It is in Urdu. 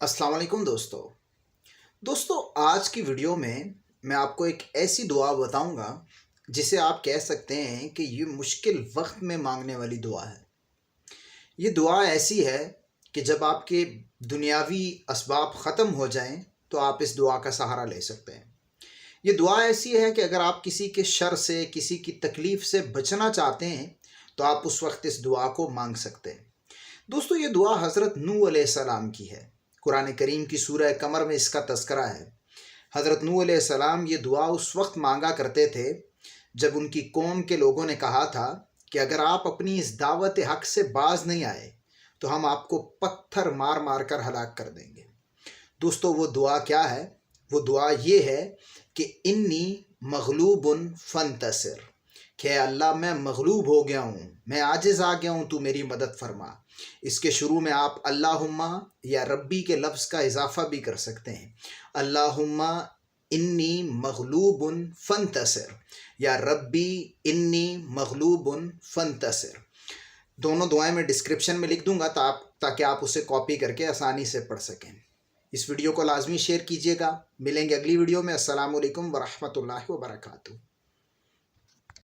السلام علیکم دوستو آج کی ویڈیو میں آپ کو ایک ایسی دعا بتاؤں گا جسے آپ کہہ سکتے ہیں کہ یہ مشکل وقت میں مانگنے والی دعا ہے۔ یہ دعا ایسی ہے کہ جب آپ کے دنیاوی اسباب ختم ہو جائیں تو آپ اس دعا کا سہارا لے سکتے ہیں۔ یہ دعا ایسی ہے کہ اگر آپ کسی کے شر سے، کسی کی تکلیف سے بچنا چاہتے ہیں تو آپ اس وقت اس دعا کو مانگ سکتے ہیں۔ دوستو یہ دعا حضرت نوح علیہ السلام کی ہے۔ قرآن کریم کی سورہ قمر میں اس کا تذکرہ ہے۔ حضرت نوح علیہ السلام یہ دعا اس وقت مانگا کرتے تھے جب ان کی قوم کے لوگوں نے کہا تھا کہ اگر آپ اپنی اس دعوت حق سے باز نہیں آئے تو ہم آپ کو پتھر مار مار کر ہلاک کر دیں گے۔ دوستو وہ دعا کیا ہے؟ وہ دعا یہ ہے کہ انی مغلوب فانتصر، کہ اللہ میں مغلوب ہو گیا ہوں، میں عاجز آ گیا ہوں، تو میری مدد فرما۔ اس کے شروع میں آپ اللہم یا ربی کے لفظ کا اضافہ بھی کر سکتے ہیں۔ اللہم انی مغلوب فانتصر یا ربی انی مغلوب فانتصر۔ دونوں دعائیں میں ڈسکرپشن میں لکھ دوں گا تاکہ آپ اسے کاپی کر کے آسانی سے پڑھ سکیں۔ اس ویڈیو کو لازمی شیئر کیجیے گا۔ ملیں گے اگلی ویڈیو میں۔ السلام علیکم ورحمۃ اللہ وبرکاتہ۔